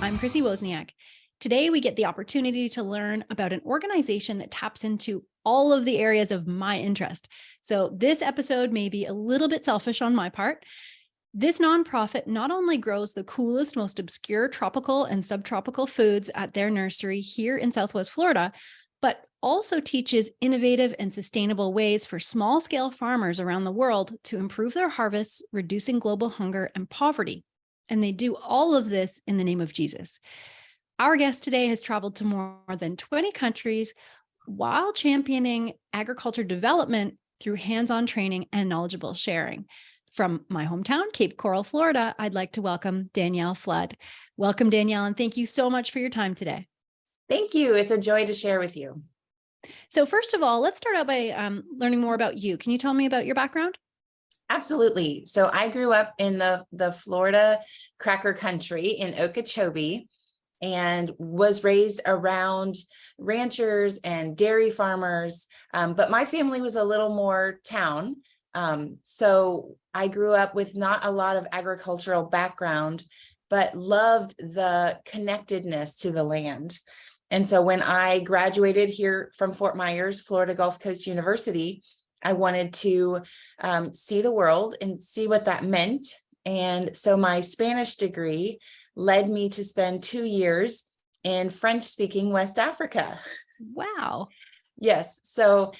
I'm Chrissy Wozniak. Today, we get the opportunity to learn about an organization that taps into all of the areas of my interest. So this episode may be a little bit selfish on my part. This nonprofit not only grows the coolest, most obscure tropical and subtropical foods at their nursery here in Southwest Florida, but also teaches innovative and sustainable ways for small-scale farmers around the world to improve their harvests, reducing global hunger and poverty. And they do all of this in the name of Jesus. Our guest today has traveled to more than 20 countries while championing agriculture development through hands-on training and knowledgeable sharing. From my hometown, Cape Coral, Florida, I'd like to welcome Danielle Flood. Welcome, Danielle, and thank you so much for your time today. Thank you. It's a joy to share with you. So first of all, let's start out by learning more about you. Can you tell me about your background? Absolutely. So I grew up in the Florida cracker country in Okeechobee and was raised around ranchers and dairy farmers. But my family was a little more town. So I grew up with not a lot of agricultural background, but loved the connectedness to the land. And so when I graduated here from Fort Myers, Florida Gulf Coast University, I wanted to see the world and see what that meant. And so my Spanish degree led me to spend 2 years in French-speaking West Africa. Wow. Yes. So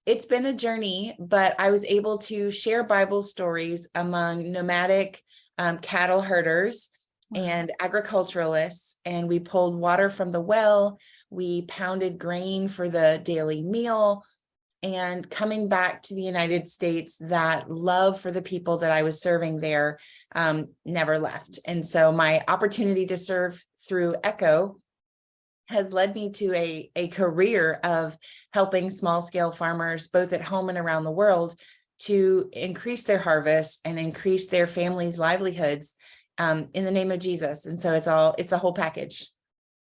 it's been a journey, but I was able to share Bible stories among nomadic cattle herders and agriculturalists, and we pulled water from the well, we pounded grain for the daily meal, and coming back to the United States, that love for the people that I was serving there never left. And so my opportunity to serve through ECHO has led me to a career of helping small-scale farmers, both at home and around the world, to increase their harvest and increase their families' livelihoods in the name of Jesus. And so it's a whole package.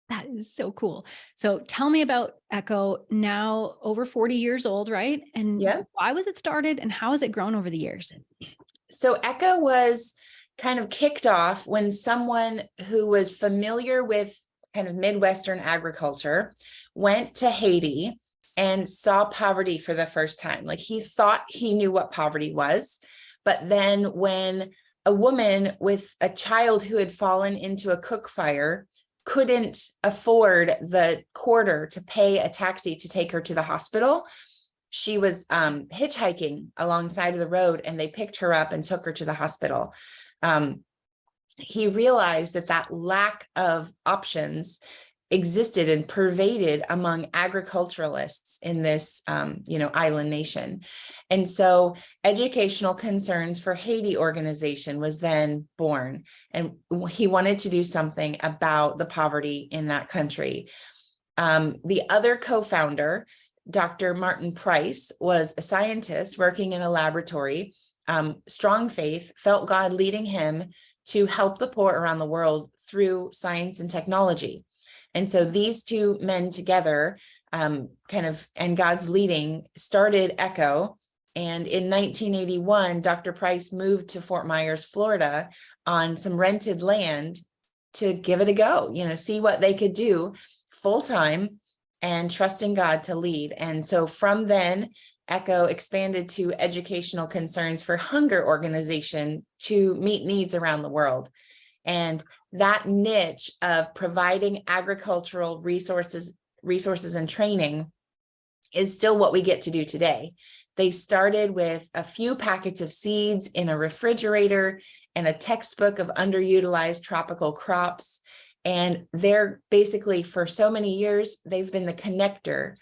That is so cool. So tell me about ECHO, now over 40 years old, right? And why was it started and how has it grown over the years? So ECHO was kind of kicked off when someone who was familiar with kind of Midwestern agriculture went to Haiti and saw poverty for the first time. Like he thought he knew what poverty was, but then when a woman with a child who had fallen into a cook fire couldn't afford the quarter to pay a taxi to take her to the hospital, she was hitchhiking alongside of the road, and they picked her up and took her to the hospital. He realized that lack of options existed and pervaded among agriculturalists in this, island nation. And so Educational Concerns for Haiti organization was then born, and he wanted to do something about the poverty in that country. The other co-founder, Dr. Martin Price, was a scientist working in a laboratory, strong faith, felt God leading him to help the poor around the world through science and technology. And so these two men together, and God's leading, started ECHO. And in 1981, Dr. Price moved to Fort Myers, Florida on some rented land to give it a go, see what they could do full time and trusting God to lead. And so from then, ECHO expanded to Educational Concerns for Hunger organization to meet needs around the world. And that niche of providing agricultural resources and training is still what we get to do today. They started with a few packets of seeds in a refrigerator and a textbook of underutilized tropical crops. And they're basically, for so many years, they've been the connector,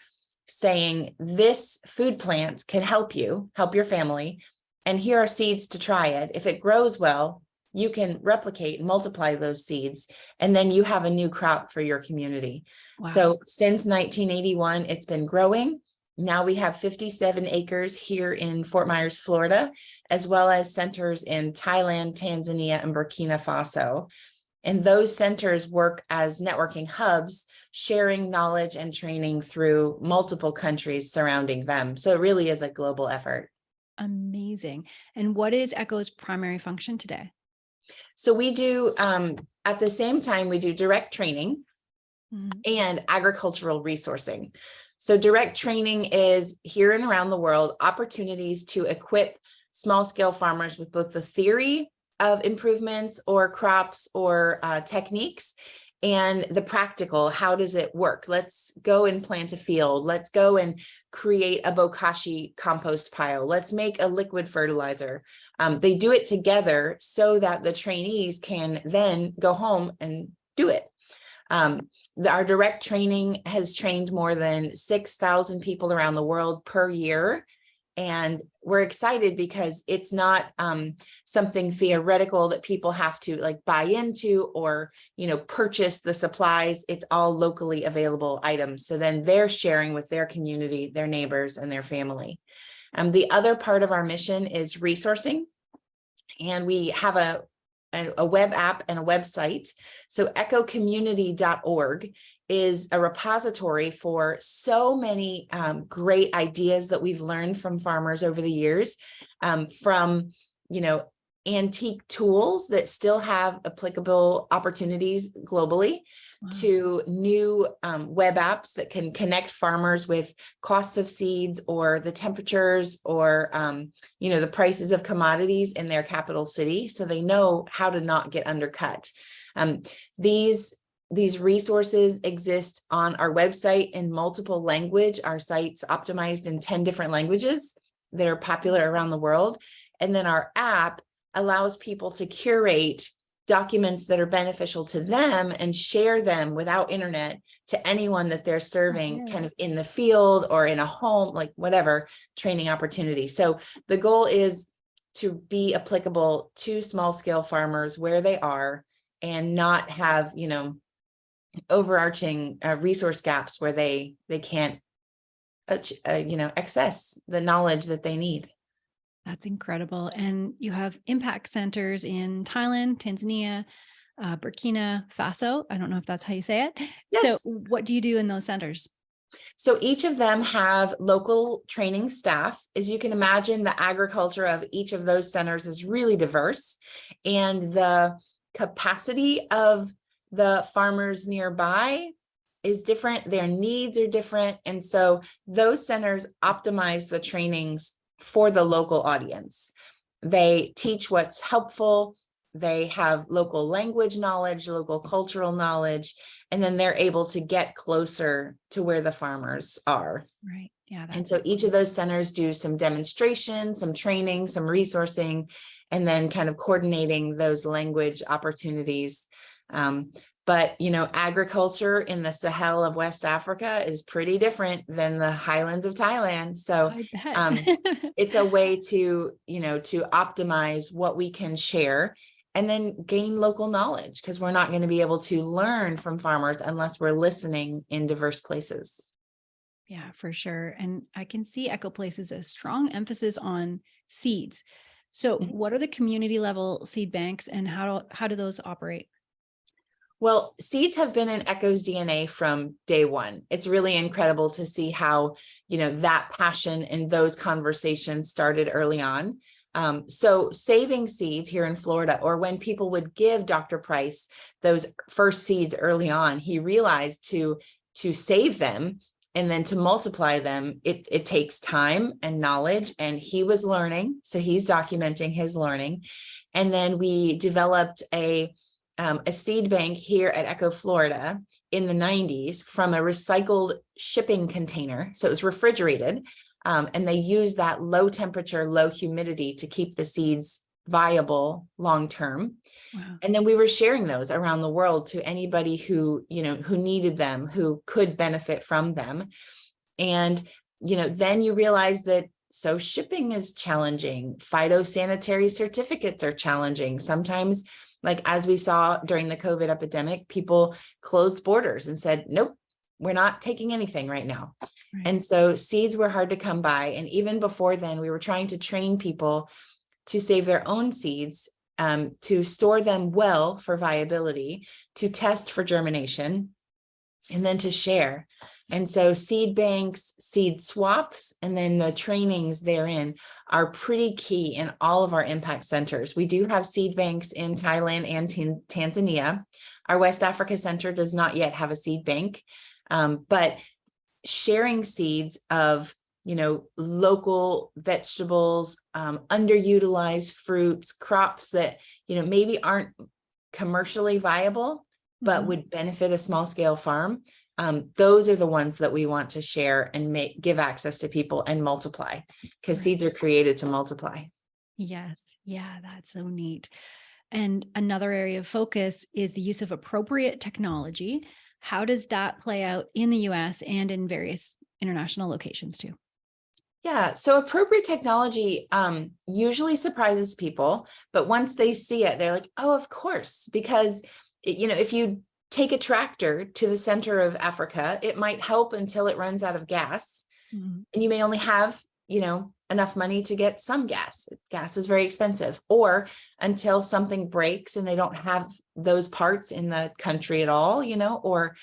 saying this food plant can help you, help your family, and here are seeds to try it. If it grows well, you can replicate and multiply those seeds, and then you have a new crop for your community. Wow. So since 1981, it's been growing. Now we have 57 acres here in Fort Myers, Florida, as well as centers in Thailand, Tanzania, and Burkina Faso. And those centers work as networking hubs, sharing knowledge and training through multiple countries surrounding them. So it really is a global effort. Amazing. And what is ECHO's primary function today? So we do At the same time, we do direct training and agricultural resourcing. So direct training is here and around the world, opportunities to equip small scale farmers with both the theory of improvements or crops or techniques and the practical, how does it work? Let's go and plant a field. Let's go and create a bokashi compost pile. Let's make a liquid fertilizer. They do it together so that the trainees can then go home and do it. Our direct training has trained more than 6,000 people around the world per year. And we're excited because it's not something theoretical that people have to like buy into or, purchase the supplies. It's all locally available items. So then they're sharing with their community, their neighbors, and their family. The other part of our mission is resourcing. And we have a web app and a website. So ecocommunity.org is a repository for so many great ideas that we've learned from farmers over the years, from, antique tools that still have applicable opportunities globally, to new web apps that can connect farmers with costs of seeds or the temperatures or, the prices of commodities in their capital city, so they know how to not get undercut. These resources exist on our website in multiple language. Our site's optimized in 10 different languages that are popular around the world. And then our app allows people to curate documents that are beneficial to them and share them without internet to anyone that they're serving kind of in the field or in a home, like whatever training opportunity. So the goal is to be applicable to small scale farmers where they are and not have, overarching resource gaps where they can't, access the knowledge that they need. That's incredible. And you have impact centers in Thailand, Tanzania, Burkina Faso. I don't know if that's how you say it. Yes. So what do you do in those centers? So each of them have local training staff. As you can imagine, the agriculture of each of those centers is really diverse, and the capacity of the farmers nearby is different. Their needs are different. And so those centers optimize the trainings for the local audience. They teach what's helpful. They have local language knowledge, local cultural knowledge, and then they're able to get closer to where the farmers are. Right. Yeah. And so each of those centers do some demonstration, some training, some resourcing, and then kind of coordinating those language opportunities. But, agriculture in the Sahel of West Africa is pretty different than the highlands of Thailand. So it's a way to, to optimize what we can share and then gain local knowledge, because we're not going to be able to learn from farmers unless we're listening in diverse places. Yeah, for sure. And I can see Echo places a strong emphasis on seeds. So what are the community level seed banks and how do those operate? Well, seeds have been in Echo's DNA from day one. It's really incredible to see how, that passion and those conversations started early on. So saving seeds here in Florida, or when people would give Dr. Price those first seeds early on, he realized to save them and then to multiply them, it takes time and knowledge, and he was learning. So he's documenting his learning. And then we developed a seed bank here at Echo Florida in the 90s from a recycled shipping container. So it was refrigerated, and they used that low temperature, low humidity to keep the seeds viable long-term. Wow. And then we were sharing those around the world to anybody who needed them, who could benefit from them. And, then you realize that so shipping is challenging. Phytosanitary certificates are challenging. Sometimes, like as we saw during the COVID epidemic, people closed borders and said, nope, we're not taking anything right now. Right. And so seeds were hard to come by. And even before then, we were trying to train people to save their own seeds, to store them well for viability, to test for germination, and then to share. And so seed banks, seed swaps, and then the trainings therein are pretty key in all of our impact centers. We do have seed banks in Thailand and Tanzania. Our West Africa Center does not yet have a seed bank, but sharing seeds of, local vegetables, underutilized fruits, crops that, maybe aren't commercially viable, but would benefit a small scale farm. Those are the ones that we want to share and give access to people and multiply, because seeds are created to multiply. Yes. Yeah, that's so neat. And another area of focus is the use of appropriate technology. How does that play out in the US and in various international locations too? Yeah, so appropriate technology usually surprises people, but once they see it, they're like, oh, of course, because, if you take a tractor to the center of Africa, it might help until it runs out of gas. And you may only have, enough money to get some gas. Gas is very expensive, or until something breaks and they don't have those parts in the country at all, or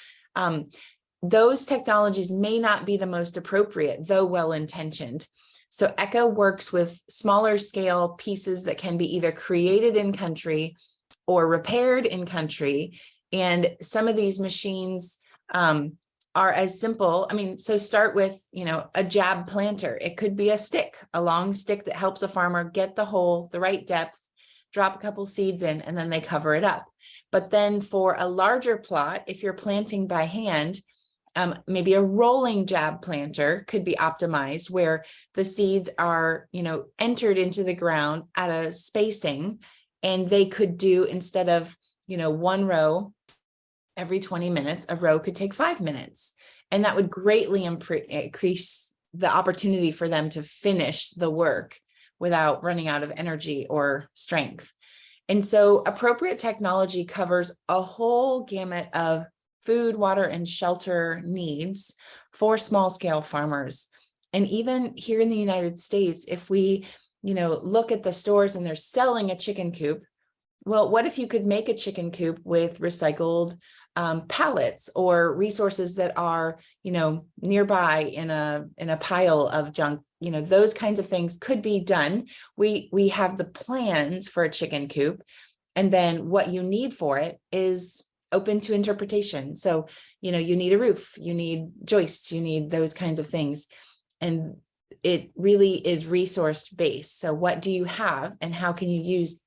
those technologies may not be the most appropriate, though well-intentioned. So ECHO works with smaller scale pieces that can be either created in country or repaired in country. And some of these machines are as simple. So start with, a jab planter. It could be a long stick that helps a farmer get the hole, the right depth, drop a couple seeds in, and then they cover it up. But then for a larger plot, if you're planting by hand, maybe a rolling jab planter could be optimized, where the seeds are, entered into the ground at a spacing, and they could do, instead of, one row every 20 minutes, a row could take 5 minutes. And that would greatly increase the opportunity for them to finish the work without running out of energy or strength. And so appropriate technology covers a whole gamut of food, water, and shelter needs for small scale farmers. And even here in the United States, if we, look at the stores and they're selling a chicken coop, well, what if you could make a chicken coop with recycled pallets or resources that are, nearby in a pile of junk? Those kinds of things could be done. We have the plans for a chicken coop, and then what you need for it is open to interpretation. So, you need a roof, you need joists, you need those kinds of things. And it really is resource based. So what do you have, and how can you use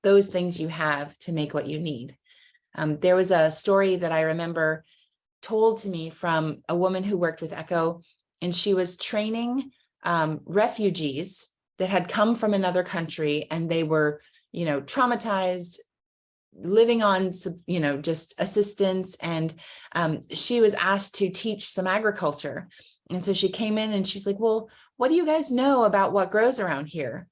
those things you have to make what you need? There was a story that I remember told to me from a woman who worked with ECHO, and she was training refugees that had come from another country, and they were, traumatized, living on, just assistance. And she was asked to teach some agriculture. And so she came in and she's like, well, what do you guys know about what grows around here?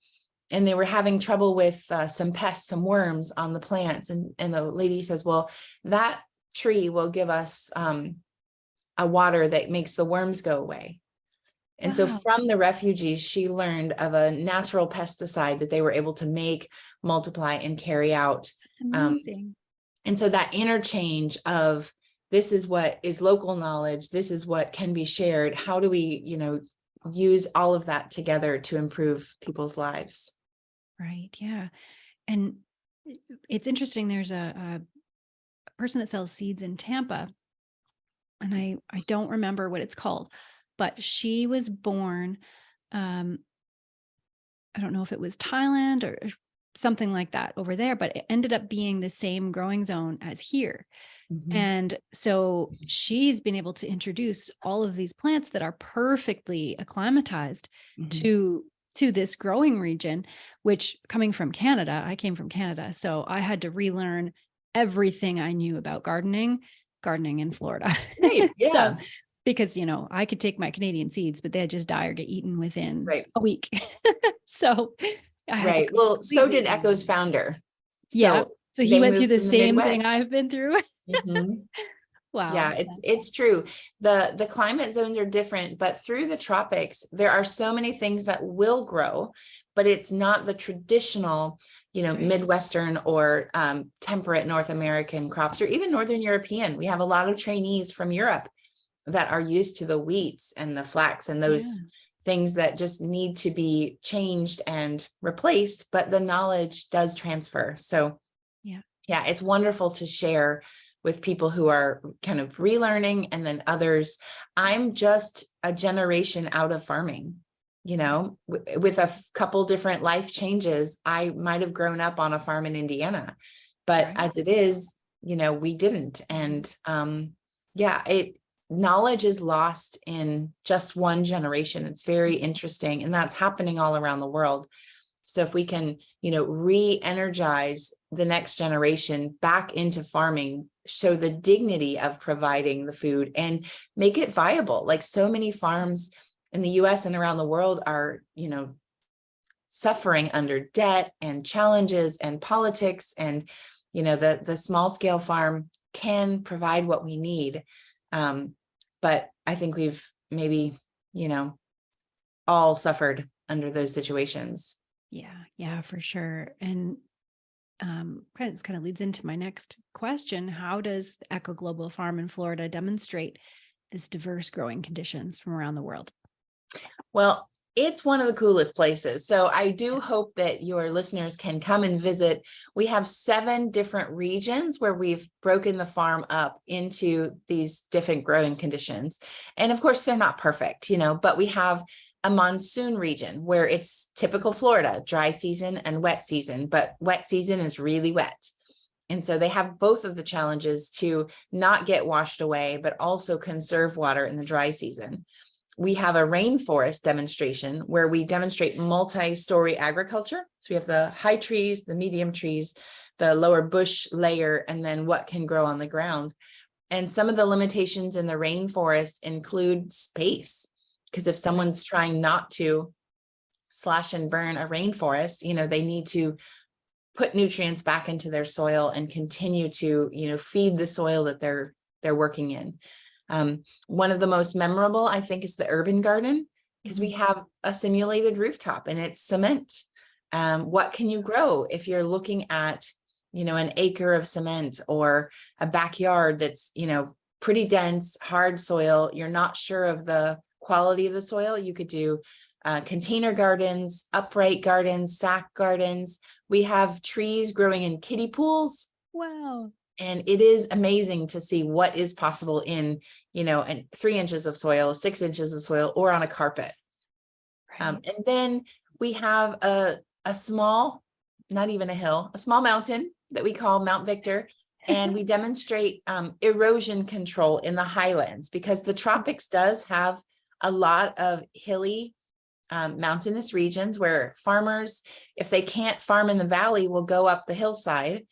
And they were having trouble with some pests, some worms on the plants. And the lady says, well, that tree will give us a water that makes the worms go away. And so from the refugees, she learned of a natural pesticide that they were able to make, multiply, and carry out. That's amazing. And so that interchange of, this is what is local knowledge, this is what can be shared. How do we, use all of that together to improve people's lives? Right. Yeah. And it's interesting. There's a person that sells seeds in Tampa, and I don't remember what it's called, but she was born, I don't know if it was Thailand or something like that over there, but it ended up being the same growing zone as here. And so she's been able to introduce all of these plants that are perfectly acclimatized to this growing region, which, coming from Canada, I came from Canada. So I had to relearn everything I knew about gardening in Florida. Right, yeah. So, because, I could take my Canadian seeds, but they'd just die or get eaten within a week. So I had to Well, so did ECHO's founder. So he went through the same thing I've been through. Wow. Yeah, it's true. The climate zones are different, but through the tropics, there are so many things that will grow, but it's not the traditional, Midwestern or temperate North American crops, or even Northern European. We have a lot of trainees from Europe that are used to the wheats and the flax and those things that just need to be changed and replaced, but the knowledge does transfer. So yeah, it's wonderful to share with people who are kind of relearning, and then others. I'm just a generation out of farming, you know, with a couple different life changes. I might have grown up on a farm in Indiana, but as it is, you know, we didn't. And knowledge is lost in just one generation. It's very interesting. And that's happening all around the world. So if we can, you know, re-energize the next generation back into farming, show the dignity of providing the food and make it viable. Like so many farms in the US and around the world are, you know, suffering under debt and challenges and politics. And, you know, the small scale farm can provide what we need. But I think we've maybe, you know, all suffered under those situations. Yeah, for sure. And this kind of leads into my next question. How does the Echo Global Farm in Florida demonstrate this diverse growing conditions from around the world? Well, it's one of the coolest places. So I do hope that your listeners can come and visit. We have 7 different regions where we've broken the farm up into these different growing conditions. And of course, they're not perfect, you know, but we have a monsoon region where it's typical Florida, dry season and wet season, but wet season is really wet. And so they have both of the challenges to not get washed away, but also conserve water in the dry season. We have a rainforest demonstration where we demonstrate multi-story agriculture. So we have the high trees, the medium trees, the lower bush layer, and then what can grow on the ground. And some of the limitations in the rainforest include space. Because if someone's trying not to slash and burn a rainforest, you know, they need to put nutrients back into their soil and continue to, you know, feed the soil that they're working in. One of the most memorable, I think, is the urban garden, because we have a simulated rooftop and it's cement. What can you grow if you're looking at, you know, an acre of cement or a backyard that's, you know, pretty dense, hard soil? You're not sure of the quality of the soil. You could do container gardens, upright gardens, sack gardens. We have trees growing in kiddie pools. Wow. And it is amazing to see what is possible in, you know, 3 inches of soil, 6 inches of soil, or on a carpet. And then we have a small, not even a hill, a small mountain that we call Mount Victor. And we demonstrate erosion control in the highlands, because the tropics does have a lot of hilly mountainous regions where farmers, if they can't farm in the valley, will go up the hillside.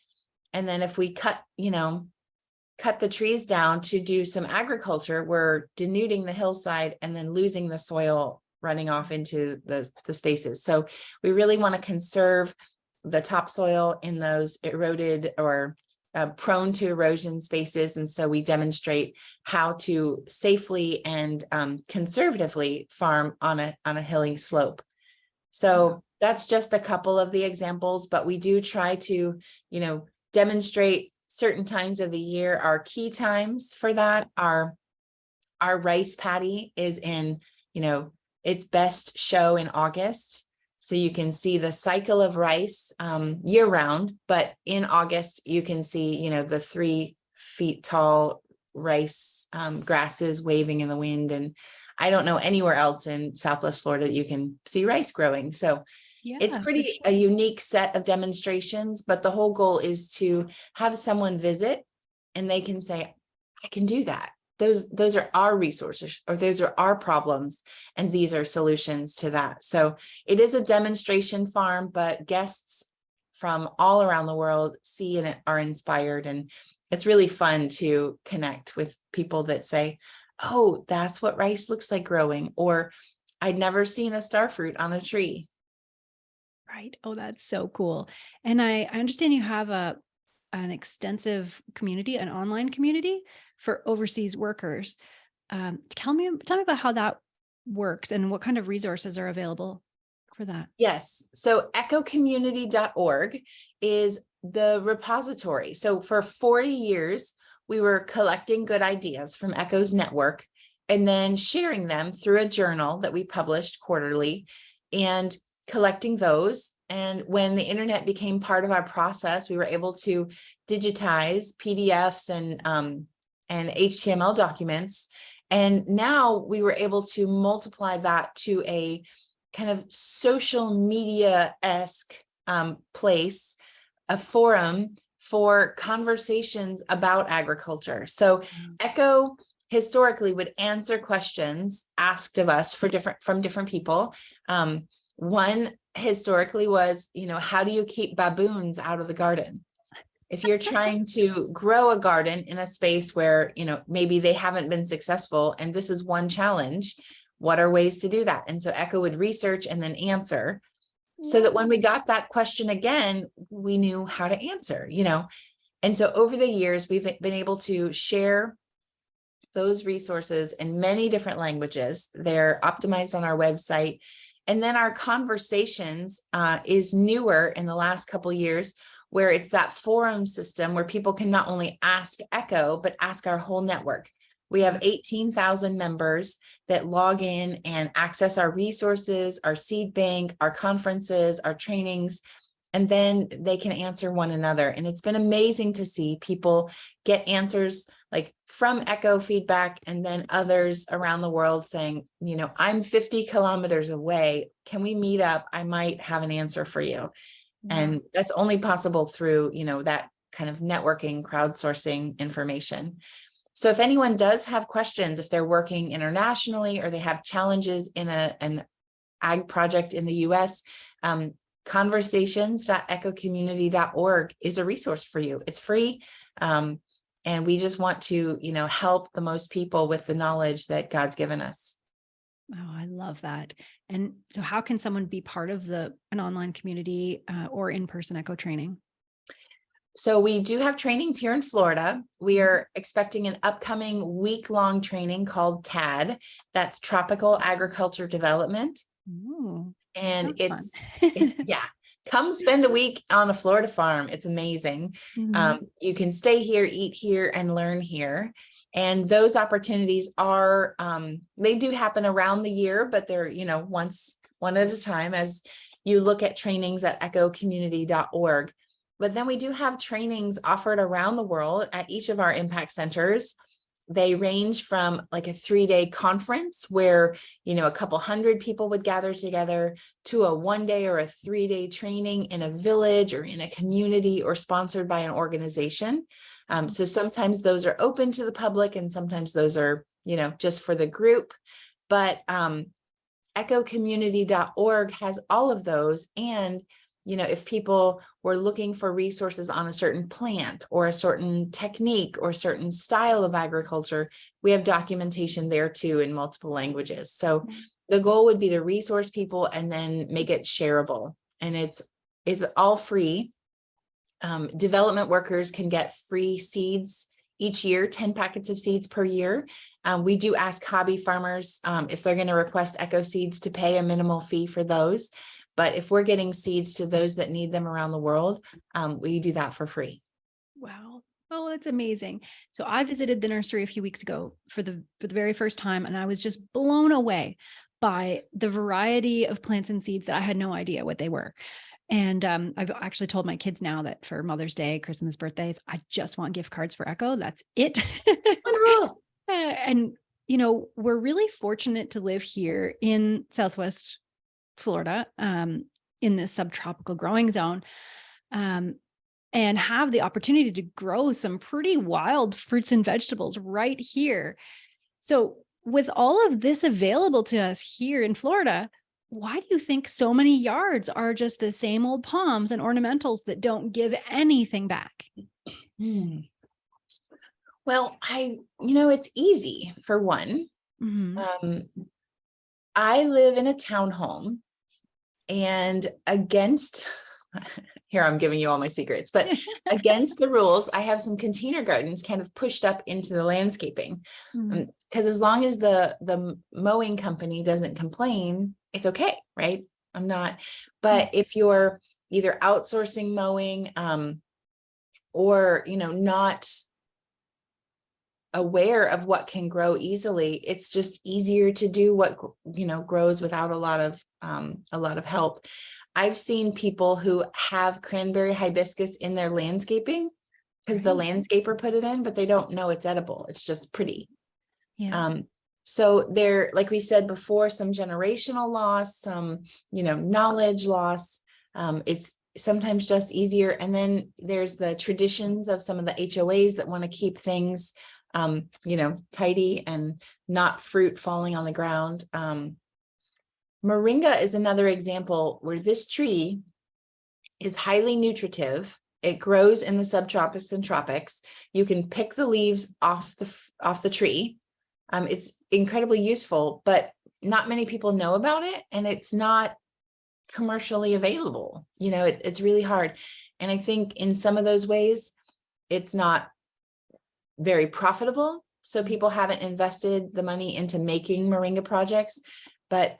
And then if we cut the trees down to do some agriculture, we're denuding the hillside and then losing the soil running off into the spaces. So we really want to conserve the topsoil in those eroded or prone to erosion spaces. And so we demonstrate how to safely and conservatively farm on a hilly slope. So that's just a couple of the examples, but we do try to, you know, demonstrate certain times of the year. Our key times for that are our rice paddy is in, you know, its best show in August. So you can see the cycle of rice year round, but in August, you can see, you know, the 3 feet tall rice grasses waving in the wind. And I don't know anywhere else in Southwest Florida that you can see rice growing. So it's pretty a unique set of demonstrations, but the whole goal is to have someone visit and they can say, I can do that. Those are our resources, or those are our problems, and these are solutions to that. So it is a demonstration farm, but guests from all around the world see and are inspired. And it's really fun to connect with people that say, oh, that's what rice looks like growing, or I'd never seen a starfruit on a tree. Right. Oh, that's so cool. And I understand you have an extensive community, an online community for overseas workers. Tell me about how that works and what kind of resources are available for that. Yes. So echocommunity.org is the repository. So for 40 years, we were collecting good ideas from Echo's network and then sharing them through a journal that we published quarterly and collecting those. And when the internet became part of our process, we were able to digitize PDFs and HTML documents. And now we were able to multiply that to a kind of social media-esque place, a forum for conversations about agriculture. So Echo historically would answer questions asked of us from different people. One historically was, how do you keep baboons out of the garden? If you're trying to grow a garden in a space where, maybe they haven't been successful, and this is one challenge, what are ways to do that? And so Echo would research and then answer, so that when we got that question again, we knew how to answer, And so over the years, we've been able to share those resources in many different languages. They're optimized on our website. And then our conversations is newer in the last couple of years, where it's that forum system where people can not only ask Echo, but ask our whole network. We have 18,000 members that log in and access our resources, our seed bank, our conferences, our trainings, and then they can answer one another. And it's been amazing to see people get answers like from Echo feedback, and then others around the world saying, I'm 50 kilometers away. Can we meet up? I might have an answer for you. Yeah. And that's only possible through, that kind of networking, crowdsourcing information. So if anyone does have questions, if they're working internationally or they have challenges in an ag project in the US, conversations.echocommunity.org is a resource for you. It's free. And we just want to, help the most people with the knowledge that God's given us. Oh, I love that. And so how can someone be part of an online community or in-person Echo training? So we do have trainings here in Florida. We are expecting an upcoming week-long training called TAD. That's Tropical Agriculture Development. Ooh, and it's yeah. Come spend a week on a Florida farm. It's amazing. You can stay here, eat here, and learn here. And those opportunities are, they do happen around the year, but they're, one at a time as you look at trainings at echocommunity.org. But then we do have trainings offered around the world at each of our impact centers. They range from like a 3-day conference where, a couple hundred people would gather together, to a 1-day or a 3-day training in a village or in a community or sponsored by an organization. So sometimes those are open to the public and sometimes those are, just for the group. But echocommunity.org has all of those. And if people were looking for resources on a certain plant or a certain technique or certain style of agriculture, we have documentation there too in multiple languages. So the goal would be to resource people and then make it shareable. And it's all free. Development workers can get free seeds each year, 10 packets of seeds per year. We do ask hobby farmers if they're going to request Echo seeds to pay a minimal fee for those. But if we're getting seeds to those that need them around the world, we do that for free. Wow. Oh, that's amazing. So I visited the nursery a few weeks ago for the very first time, and I was just blown away by the variety of plants and seeds that I had no idea what they were. And I've actually told my kids now that for Mother's Day, Christmas, birthdays, I just want gift cards for Echo. That's it. Wonderful. And, we're really fortunate to live here in Southwest Florida, in this subtropical growing zone, and have the opportunity to grow some pretty wild fruits and vegetables right here. So with all of this available to us here in Florida, why do you think so many yards are just the same old palms and ornamentals that don't give anything back? Well, it's easy for one. I live in a townhome, and here I'm giving you all my secrets, but against the rules, I have some container gardens kind of pushed up into the landscaping. Because as long as the mowing company doesn't complain, it's okay, right? I'm not, but if you're either outsourcing mowing, or, not aware of what can grow easily, it's just easier to do what, grows without a lot of help. I've seen people who have cranberry hibiscus in their landscaping because the landscaper put it in, but they don't know it's edible. It's just pretty. Yeah. So there, like we said before, some generational loss, some, knowledge loss. It's sometimes just easier. And then there's the traditions of some of the HOAs that want to keep things, tidy and not fruit falling on the ground. Moringa is another example where this tree is highly nutritive. It grows in the subtropics and tropics. You can pick the leaves off the tree. It's incredibly useful, but not many people know about it, and it's not commercially available. It's really hard. And I think in some of those ways, it's not very profitable. So people haven't invested the money into making moringa projects. But,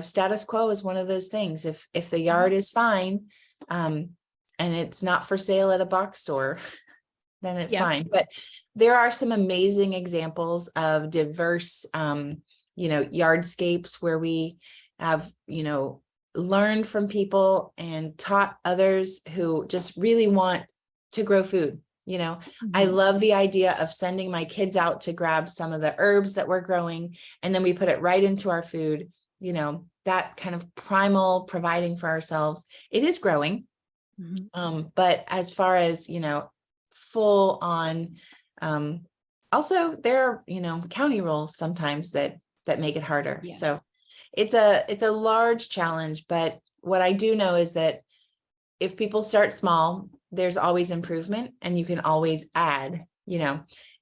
status quo is one of those things. If the yard is fine, and it's not for sale at a box store, then it's fine. But there are some amazing examples of diverse, yardscapes where we have, learned from people and taught others who just really want to grow food. I love the idea of sending my kids out to grab some of the herbs that we're growing, and then we put it right into our food, that kind of primal providing for ourselves. It is growing. But as far as, full on, also there are, county rules sometimes that make it harder. Yeah. So it's a large challenge, but what I do know is that if people start small, there's always improvement, and you can always add,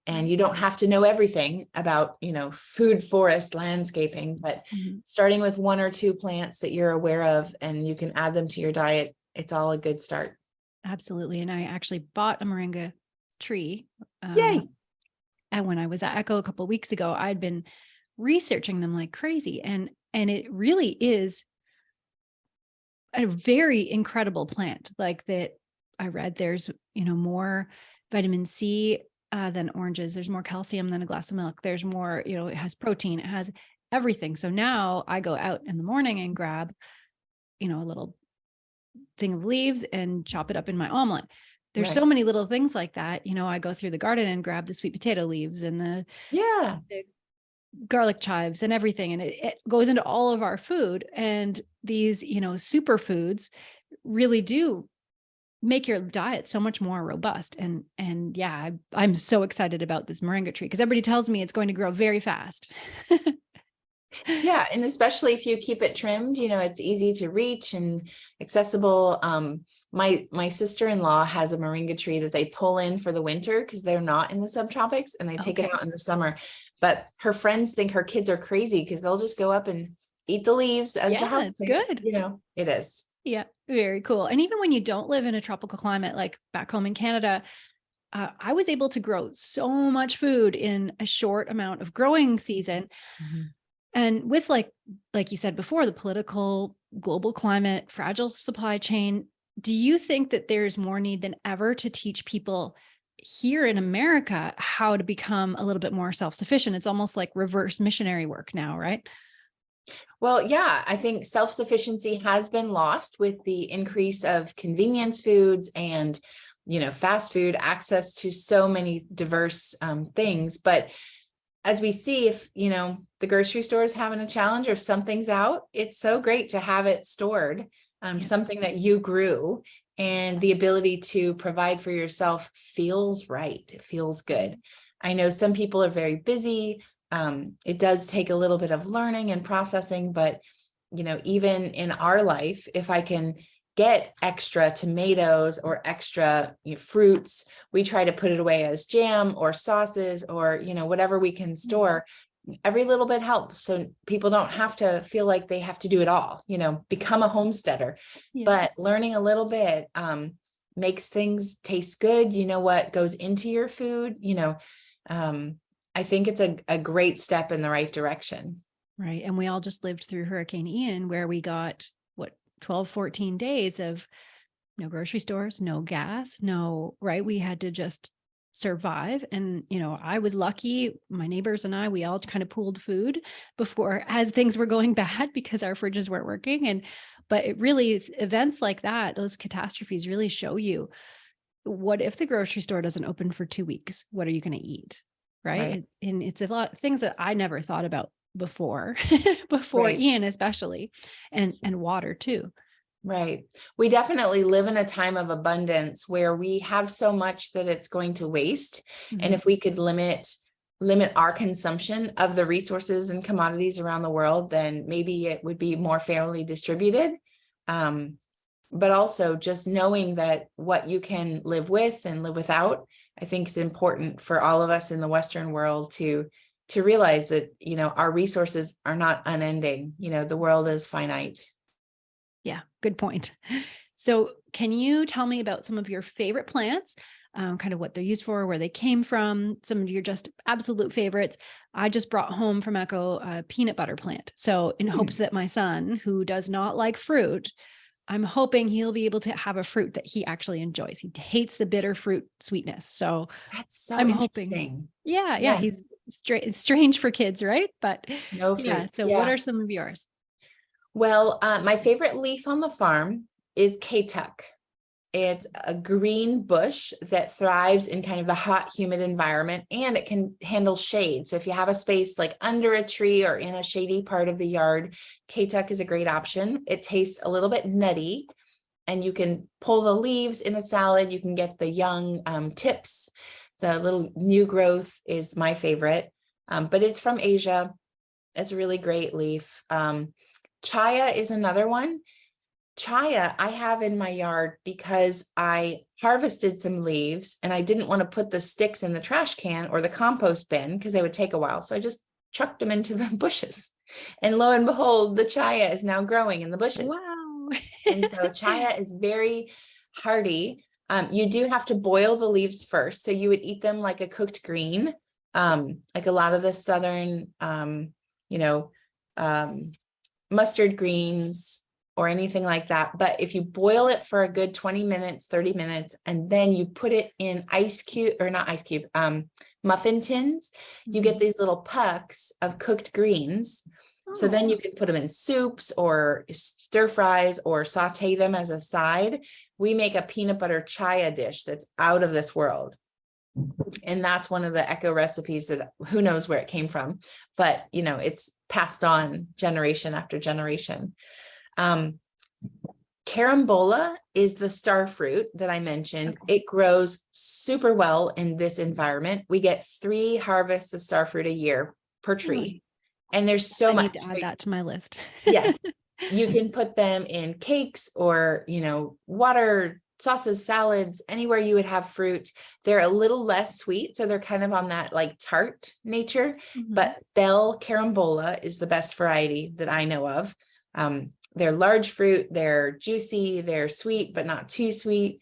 and you don't have to know everything about, food, forest, landscaping, but starting with 1 or 2 plants that you're aware of and you can add them to your diet, it's all a good start. Absolutely. And I actually bought a moringa tree. Yay. And when I was at Echo a couple of weeks ago, I'd been researching them like crazy. And it really is a very incredible plant. Like that I read there's, more vitamin C than oranges. There's more calcium than a glass of milk. There's more, it has protein, it has everything. So now I go out in the morning and grab, a little thing of leaves and chop it up in my omelet. There's so many little things like that. I go through the garden and grab the sweet potato leaves and the garlic chives and everything. And it goes into all of our food. And these, superfoods really do make your diet so much more robust. And yeah, I'm so excited about this moringa tree because everybody tells me it's going to grow very fast. Yeah. And especially if you keep it trimmed, it's easy to reach and accessible. My sister-in-law has a moringa tree that they pull in for the winter because they're not in the subtropics, and they take it out in the summer. But her friends think her kids are crazy because they'll just go up and eat the leaves as the house. It's good. It is. Yeah, very cool. And even when you don't live in a tropical climate, like back home in Canada, I was able to grow so much food in a short amount of growing season. And with like you said before, the political, global climate, fragile supply chain, do you think that there's more need than ever to teach people here in America how to become a little bit more self-sufficient? It's almost like reverse missionary work now, right? Well, yeah, I think self-sufficiency has been lost with the increase of convenience foods and, fast food, access to so many diverse things. But as we see, if, the grocery store is having a challenge or if something's out, it's so great to have it stored, something that you grew, and the ability to provide for yourself feels right. It feels good. I know some people are very busy. It does take a little bit of learning and processing, but, even in our life, if I can get extra tomatoes or extra fruits, we try to put it away as jam or sauces or, whatever we can store. Every little bit helps. So people don't have to feel like they have to do it all, become a homesteader, but learning a little bit makes things taste good. What goes into your food, I think it's a great step in the right direction. Right. And we all just lived through Hurricane Ian, where we got 12, 14 days of no grocery stores, no gas, no, right. We had to just survive. And, I was lucky, my neighbors and I, we all kind of pooled food before as things were going bad because our fridges weren't working. But it really, events like that, those catastrophes really show you, what if the grocery store doesn't open for 2 weeks? What are you going to eat? Right. And it's a lot of things that I never thought about before, Right. Ian, especially, and water too. Right. We definitely live in a time of abundance where we have so much that it's going to waste. And if we could limit our consumption of the resources and commodities around the world, then maybe it would be more fairly distributed. But also just knowing that what you can live with and live without, I think is important for all of us in the Western world to realize that, our resources are not unending. The world is finite. Yeah, good point. So can you tell me about some of your favorite plants, kind of what they're used for, where they came from, some of your just absolute favorites? I just brought home from Echo a peanut butter plant. So in hopes that my son, who does not like fruit, I'm hoping he'll be able to have a fruit that he actually enjoys. He hates the bitter fruit sweetness. So that's so I'm interesting. Hoping. Yeah. He's strange for kids, right? But no fruit. Yeah. So what are some of yours? Well, my favorite leaf on the farm is K-tuck. It's a green bush that thrives in kind of the hot, humid environment, and it can handle shade. So if you have a space like under a tree or in a shady part of the yard, K-tuck is a great option. It tastes a little bit nutty, and you can pull the leaves in a salad. You can get the young tips. The little new growth is my favorite, but it's from Asia. It's a really great leaf. Chaya is another one. Chaya I have in my yard because I harvested some leaves and I didn't want to put the sticks in the trash can or the compost bin because they would take a while. So I just chucked them into the bushes. And lo and behold, the chaya is now growing in the bushes. Wow. And so chaya is very hardy. You do have to boil the leaves first. So you would eat them like a cooked green, like a lot of the southern, mustard greens or anything like that. But if you boil it for a good 20 minutes, 30 minutes, and then you put it in muffin tins, you get these little pucks of cooked greens. So then you can put them in soups or stir fries or saute them as a side. We make a peanut butter chaya dish that's out of this world. And that's one of the Echo recipes that who knows where it came from, but it's passed on generation after generation. Carambola is the star fruit that I mentioned. Okay. It grows super well in this environment. We get 3 harvests of star fruit a year per tree. And there's so much. I need to add that to my list. Yes. You can put them in cakes or, water, sauces, salads, anywhere you would have fruit. They're a little less sweet. So they're kind of on that like tart nature, but Bell Carambola is the best variety that I know of. They're large fruit, they're juicy, they're sweet, but not too sweet.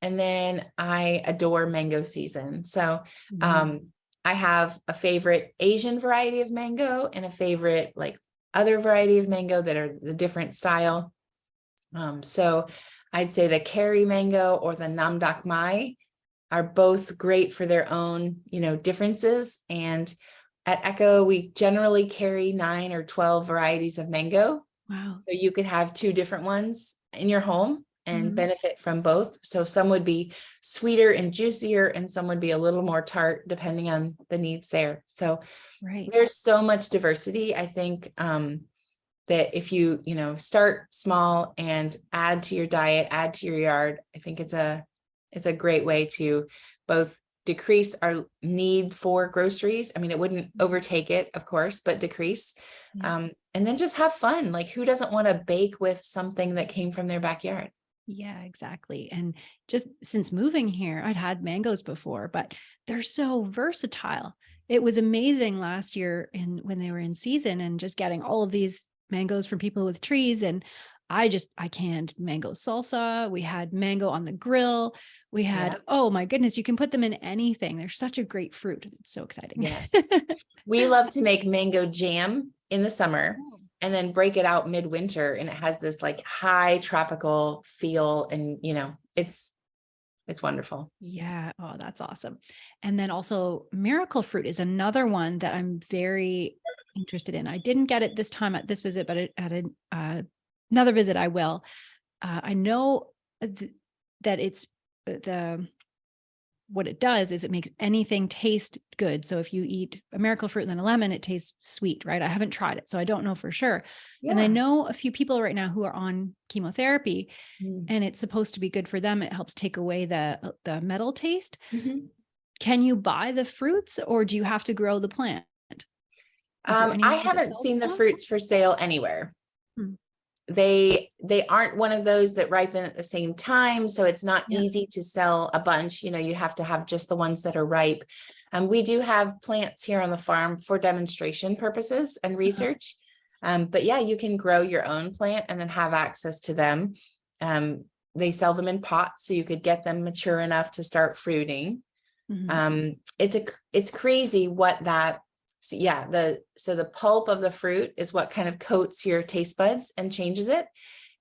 And then I adore mango season. So, I have a favorite Asian variety of mango and a favorite like other variety of mango that are the different style. So I'd say the Kerry mango or the Nam Dak Mai are both great for their own, differences. And at Echo, we generally carry 9 or 12 varieties of mango. Wow. So you could have 2 different ones in your home and benefit from both. So some would be sweeter and juicier, and some would be a little more tart, depending on the needs there. So there's so much diversity. I think that if you, start small and add to your diet, add to your yard, I think it's a great way to both decrease our need for groceries. I mean, it wouldn't overtake it, of course, but decrease. And then just have fun. Like, who doesn't want to bake with something that came from their backyard? Yeah, exactly. And just since moving here, I'd had mangoes before, but they're so versatile. It was amazing last year when they were in season and just getting all of these mangoes from people with trees. And I canned mango salsa. We had mango on the grill. We had, oh my goodness, you can put them in anything. They're such a great fruit. It's so exciting. Yes. We love to make mango jam in the summer and then break it out midwinter. And it has this like high tropical feel. And, it's it's wonderful. Yeah. Oh, that's awesome. And then also miracle fruit is another one that I'm very interested in. I didn't get it this time at this visit, but another visit I will. I know that it's the what it does is it makes anything taste good. So if you eat a miracle fruit and then a lemon, it tastes sweet, right? I haven't tried it, so I don't know for sure. And I Yeah. know a few people right now who are on chemotherapy, Mm. and it's supposed to be good for them. It helps take away the metal taste. Mhm. Can you buy the fruits, or do you have to grow the plant? Is there I anywhere that haven't sells seen the them? fruits for sale anywhere. Hmm. They aren't one of those that ripen at the same time, so it's not Yeah. easy to sell a bunch. You have to have just the ones that are ripe. We do have plants here on the farm for demonstration purposes and Uh-huh. research. But yeah, you can grow your own plant and then have access to them. They sell them in pots, so you could get them mature enough to start fruiting. Mhm. It's crazy what that. So yeah, the pulp of the fruit is what kind of coats your taste buds and changes it.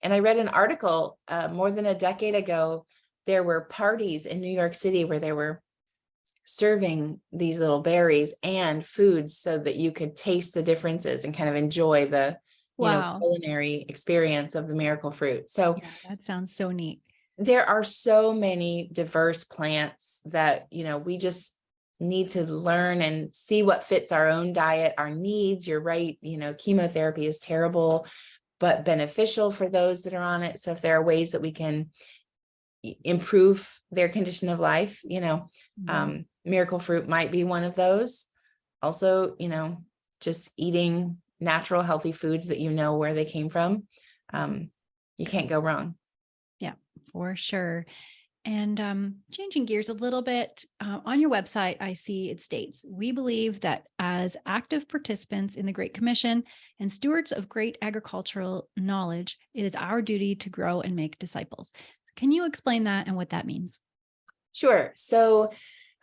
And I read an article more than a decade ago. There were parties in New York City where they were serving these little berries and foods so that you could taste the differences and kind of enjoy the Wow. culinary experience of the miracle fruit. So Yeah, that sounds so neat. there are so many diverse plants that we just need to learn and see what fits our own diet, our needs. You're right, chemotherapy is terrible but beneficial for those that are on it. So if there are ways that we can improve their condition of life, Mhm. miracle fruit might be one of those. Also, just eating natural healthy foods that where they came from, you can't go wrong. Yeah, for sure. And changing gears a little bit, on your website, I see it states, we believe that as active participants in the Great Commission and stewards of great agricultural knowledge, it is our duty to grow and make disciples. Can you explain that and what that means? Sure. So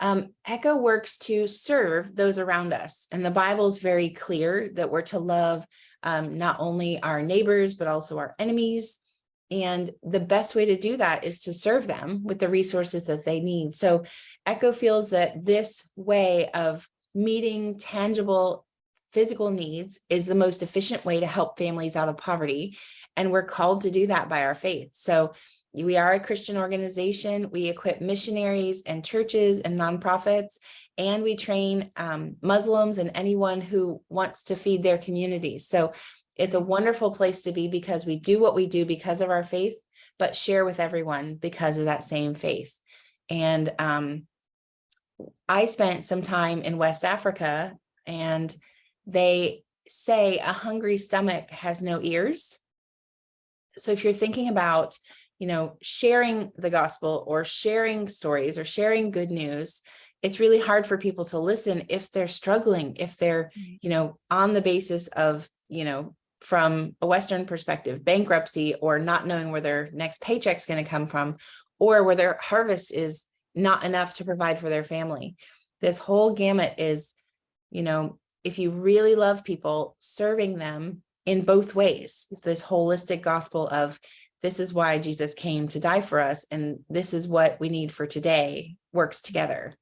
Echo works to serve those around us. And the Bible is very clear that we're to love not only our neighbors, but also our enemies. And the best way to do that is to serve them with the resources that they need. So Echo feels that this way of meeting tangible physical needs is the most efficient way to help families out of poverty. And we're called to do that by our faith. So we are a Christian organization. We equip missionaries and churches and nonprofits, and we train Muslims and anyone who wants to feed their communities. So it's a wonderful place to be because we do what we do because of our faith, but share with everyone because of that same faith. And I spent some time in West Africa, and they say a hungry stomach has no ears. So if you're thinking about sharing the gospel or sharing stories or sharing good news, it's really hard for people to listen if they're struggling, if they're, on the basis of, from a Western perspective, bankruptcy, or not knowing where their next paycheck's going to come from, or where their harvest is not enough to provide for their family. This whole gamut is, if you really love people, serving them in both ways, this holistic gospel of this is why Jesus came to die for us, and this is what we need for today works together.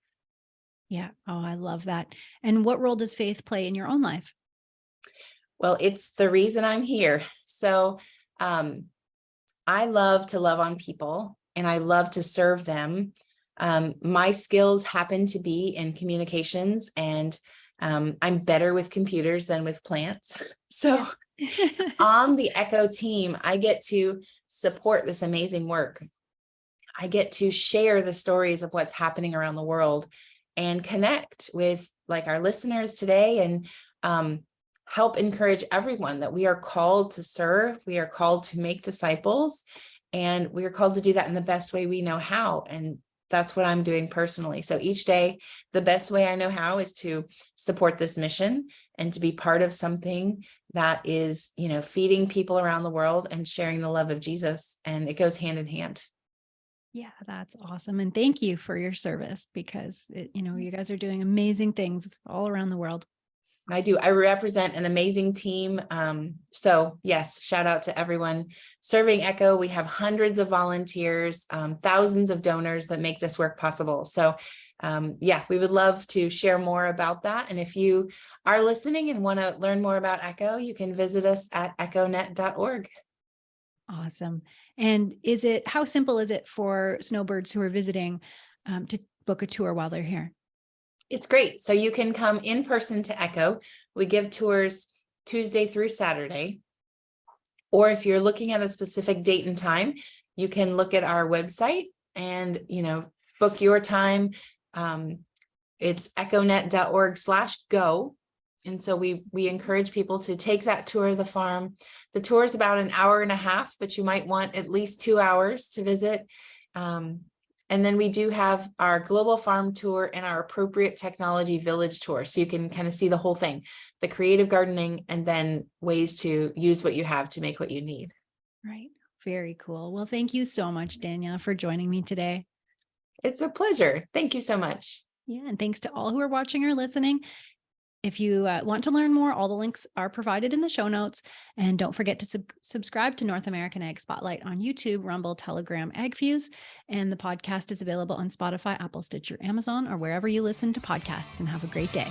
Yeah. Oh, I love that. And what role does faith play in your own life? Well, it's the reason I'm here. So I love to love on people and I love to serve them. My skills happen to be in communications, and I'm better with computers than with plants. So on the Echo team, I get to support this amazing work. I get to share the stories of what's happening around the world and connect with our listeners today, and help encourage everyone that we are called to serve, we are called to make disciples, and we are called to do that in the best way we know how. And that's what I'm doing personally. So each day, the best way I know how is to support this mission and to be part of something that is, feeding people around the world and sharing the love of Jesus. And it goes hand in hand. Yeah, that's awesome. And thank you for your service, because you guys are doing amazing things all around the world. I do. I represent an amazing team. So yes, shout out to everyone serving Echo. We have hundreds of volunteers, thousands of donors that make this work possible. So yeah, we would love to share more about that. And if you are listening and want to learn more about Echo, you can visit us at echonet.org. Awesome. And how simple is it for snowbirds who are visiting to book a tour while they're here? It's great. So you can come in person to Echo. We give tours Tuesday through Saturday. Or if you're looking at a specific date and time, you can look at our website and, book your time. It's echonet.org/go. And so we encourage people to take that tour of the farm. The tour is about an hour and a half, but you might want at least 2 hours to visit. And then we do have our global farm tour and our appropriate technology village tour. So you can kind of see the whole thing, the creative gardening, and then ways to use what you have to make what you need. Right. Very cool. Well, thank you so much, Danielle, for joining me today. It's a pleasure. Thank you so much. Yeah. And thanks to all who are watching or listening. If you want to learn more, all the links are provided in the show notes. And don't forget to subscribe to North American Ag Spotlight on YouTube, Rumble, Telegram, AgFuse. And the podcast is available on Spotify, Apple, Stitcher, Amazon, or wherever you listen to podcasts. And have a great day.